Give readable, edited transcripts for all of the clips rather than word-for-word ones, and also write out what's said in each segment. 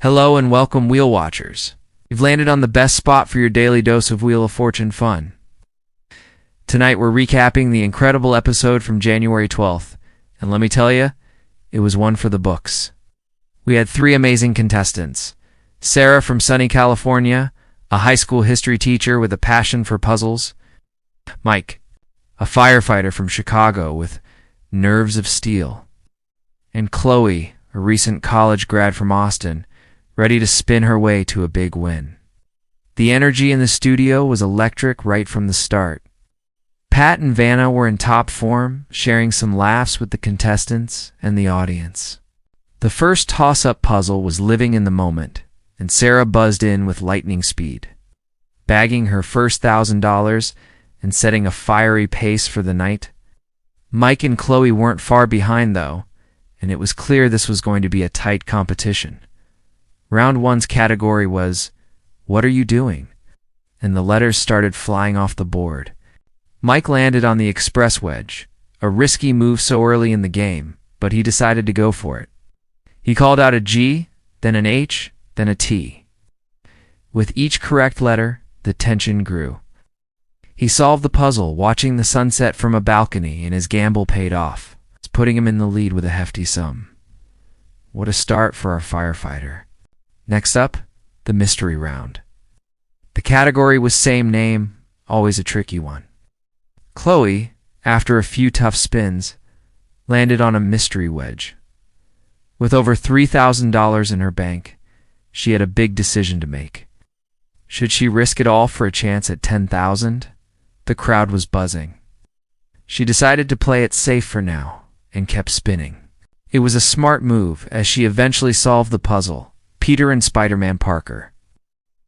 Hello and welcome, Wheel Watchers. You've landed on the best spot for your daily dose of Wheel of Fortune fun. Tonight we're recapping the incredible episode from January 12th, and let me tell you, it was one for the books. We had three amazing contestants. Sarah from sunny California, a high school history teacher with a passion for puzzles. Mike, a firefighter from Chicago with nerves of steel. And Chloe, a recent college grad from Austin, ready to spin her way to a big win. The energy in the studio was electric right from the start. Pat and Vanna were in top form, sharing some laughs with the contestants and the audience. The first toss-up puzzle was living in the moment, and Sarah buzzed in with lightning speed, bagging her first $1,000 and setting a fiery pace for the night. Mike and Chloe weren't far behind, though, and it was clear this was going to be a tight competition. Round one's category was, "What are you doing?" and the letters started flying off the board. Mike landed on the express wedge, a risky move so early in the game, but he decided to go for it. He called out a G, then an H, then a T. With each correct letter, the tension grew. He solved the puzzle, watching the sunset from a balcony, and his gamble paid off, putting him in the lead with a hefty sum. What a start for our firefighter. Next up, the mystery round. The category was same name, always a tricky one. Chloe, after a few tough spins, landed on a mystery wedge. With over $3,000 in her bank, she had a big decision to make. Should she risk it all for a chance at $10,000? The crowd was buzzing. She decided to play it safe for now and kept spinning. It was a smart move as she eventually solved the puzzle, Peter and Spider-Man Parker,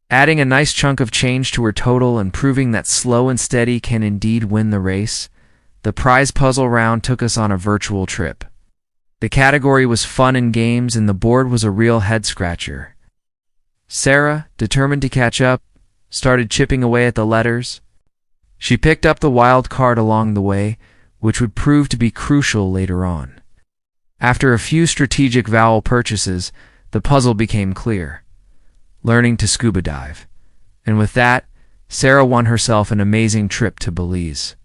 adding a nice chunk of change to her total and proving that slow and steady can indeed win the race. The prize puzzle round took us on a virtual trip. The category was fun and games, and the board was a real head-scratcher. Sarah, determined to catch up, started chipping away at the letters. She picked up the wild card along the way, which would prove to be crucial later on. After a few strategic vowel purchases, the puzzle became clear: learning to scuba dive. And with that, Sarah won herself an amazing trip to Belize.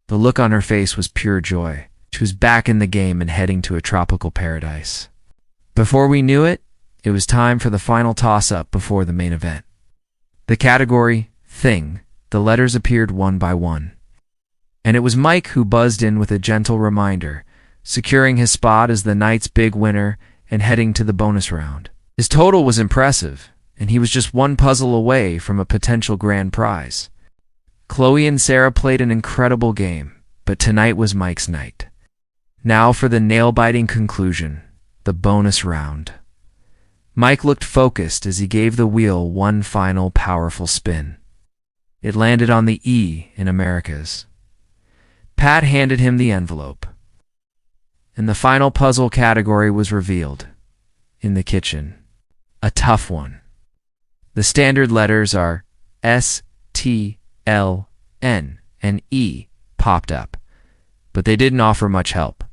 The look on her face was pure joy. She was back in the game and heading to a tropical paradise. Before we knew it, it was time for the final toss-up before the main event. The category, Thing. The letters appeared one by one. And it was Mike who buzzed in with a gentle reminder, securing his spot as the night's big winner and heading to the bonus round. His total was impressive, and he was just one puzzle away from a potential grand prize. Chloe and Sarah played an incredible game, but tonight was Mike's night. Now for the nail-biting conclusion, the bonus round. Mike looked focused as he gave the wheel one final powerful spin. It landed on the E in Americas. Pat handed him the envelope, and the final puzzle category was revealed. In the kitchen. A tough one. The standard letters are S, T, L, N, and E popped up, but they didn't offer much help.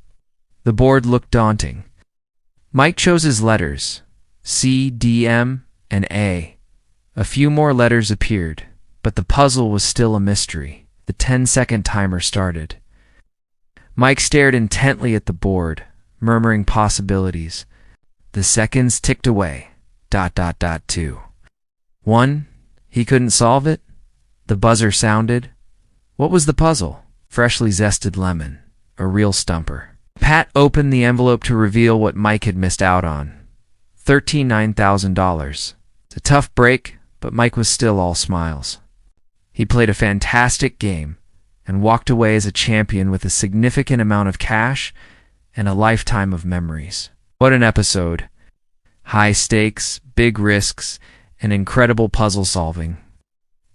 The board looked daunting. Mike chose his letters, C, D, M, and A. A few more letters appeared, but the puzzle was still a mystery. The 10-second timer started. Mike stared intently at the board, murmuring possibilities. The seconds ticked away. ... 2. 1. He couldn't solve it? The buzzer sounded. What was the puzzle? Freshly zested lemon. A real stumper. Pat opened the envelope to reveal what Mike had missed out on. $39,000. It's a tough break, but Mike was still all smiles. He played a fantastic game and walked away as a champion with a significant amount of cash and a lifetime of memories. What an episode. High stakes, big risks, and incredible puzzle solving.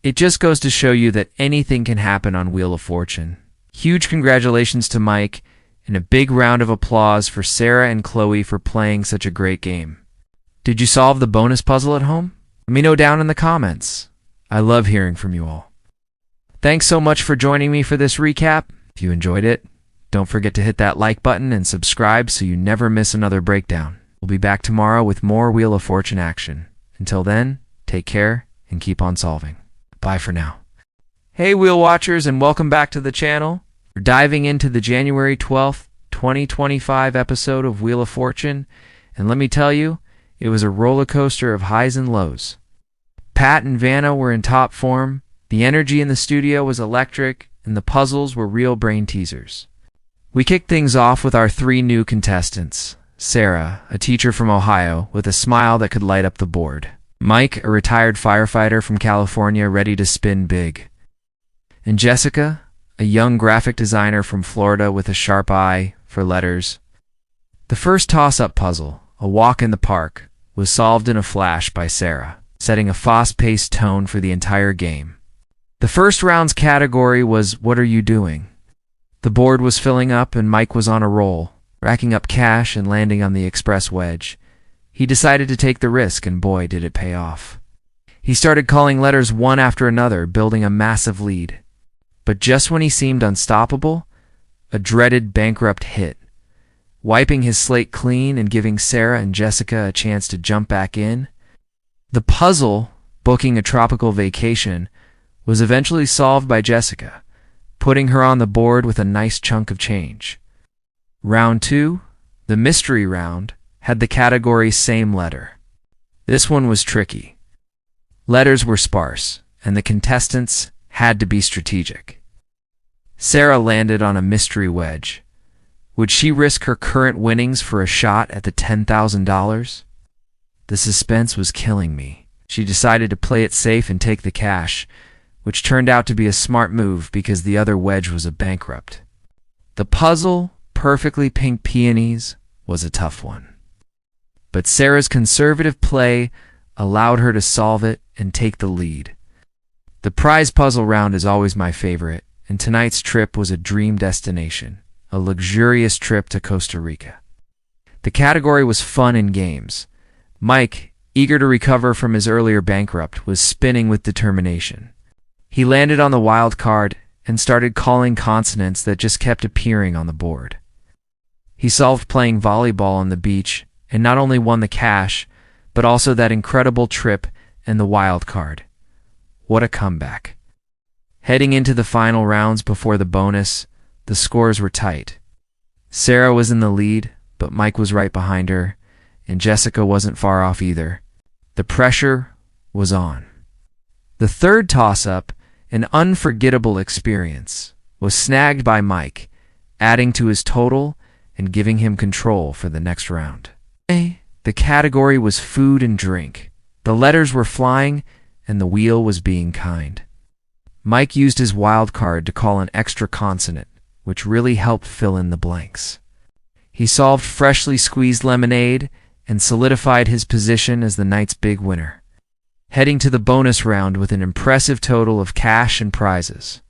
It just goes to show you that anything can happen on Wheel of Fortune. Huge congratulations to Mike, and a big round of applause for Sarah and Chloe for playing such a great game. Did you solve the bonus puzzle at home? Let me know down in the comments. I love hearing from you all. Thanks so much for joining me for this recap. If you enjoyed it, don't forget to hit that like button and subscribe so you never miss another breakdown. We'll be back tomorrow with more Wheel of Fortune action. Until then, take care and keep on solving. Bye for now. Hey Wheel Watchers, and welcome back to the channel. We're diving into the January 12th, 2025 episode of Wheel of Fortune, and let me tell you, it was a roller coaster of highs and lows. Pat and Vanna were in top form, the energy in the studio was electric, and the puzzles were real brain teasers. We kicked things off with our three new contestants. Sarah, a teacher from Ohio, with a smile that could light up the board. Mike, a retired firefighter from California ready to spin big. And Jessica, a young graphic designer from Florida with a sharp eye for letters. The first toss-up puzzle, a walk in the park, was solved in a flash by Sarah, setting a fast-paced tone for the entire game. The first round's category was What Are You Doing? The board was filling up and Mike was on a roll, racking up cash and landing on the express wedge. He decided to take the risk, and boy, did it pay off. He started calling letters one after another, building a massive lead. But just when he seemed unstoppable, a dreaded bankrupt hit, wiping his slate clean and giving Sarah and Jessica a chance to jump back in. The puzzle, booking a tropical vacation, was eventually solved by Jessica, putting her on the board with a nice chunk of change. Round 2, the mystery round, had the category Same Letter. This one was tricky. Letters were sparse, and the contestants had to be strategic. Sarah landed on a mystery wedge. Would she risk her current winnings for a shot at the $10,000? The suspense was killing me. She decided to play it safe and take the cash, which turned out to be a smart move because the other wedge was a bankrupt. The puzzle, Perfectly Pink Peonies, was a tough one. But Sarah's conservative play allowed her to solve it and take the lead. The prize puzzle round is always my favorite, and tonight's trip was a dream destination, a luxurious trip to Costa Rica. The category was fun and games. Mike, eager to recover from his earlier bankrupt, was spinning with determination. He landed on the wild card and started calling consonants that just kept appearing on the board. He solved playing volleyball on the beach and not only won the cash, but also that incredible trip and the wild card. What a comeback. Heading into the final rounds before the bonus, the scores were tight. Sarah was in the lead, but Mike was right behind her, and Jessica wasn't far off either. The pressure was on. The third toss-up, an unforgettable experience, was snagged by Mike, adding to his total and giving him control for the next round. The category was food and drink. The letters were flying, and the wheel was being kind. Mike used his wild card to call an extra consonant, which really helped fill in the blanks. He solved freshly squeezed lemonade and solidified his position as the night's big winner, heading to the bonus round with an impressive total of cash and prizes.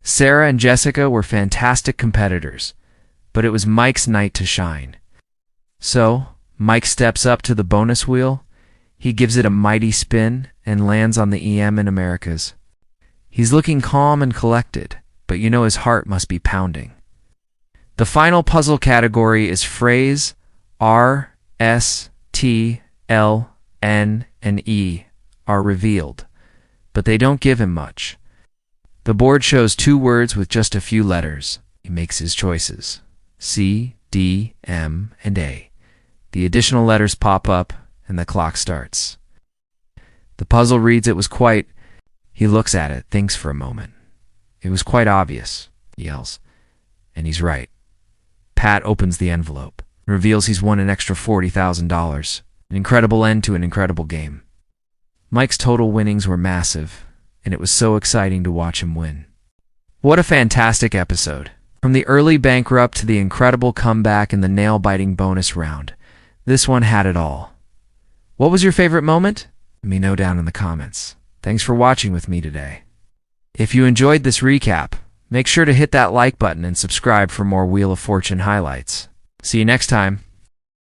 Sarah and Jessica were fantastic competitors, but it was Mike's night to shine. So, Mike steps up to the bonus wheel. He gives it a mighty spin and lands on the EM in Americas. He's looking calm and collected, but you know his heart must be pounding. The final puzzle category is phrase. R, S, T, L, N, and E are revealed, but they don't give him much. The board shows two words with just a few letters. He makes his choices. C, D, M, and A. The additional letters pop up, and the clock starts. The puzzle reads it was quite... He looks at it, thinks for a moment. It was quite obvious, he yells. And he's right. Pat opens the envelope, and reveals he's won an extra $40,000. An incredible end to an incredible game. Mike's total winnings were massive, and it was so exciting to watch him win. What a fantastic episode. From the early bankrupt to the incredible comeback and the nail-biting bonus round, this one had it all. What was your favorite moment? Let me know down in the comments. Thanks for watching with me today. If you enjoyed this recap, make sure to hit that like button and subscribe for more Wheel of Fortune highlights. See you next time.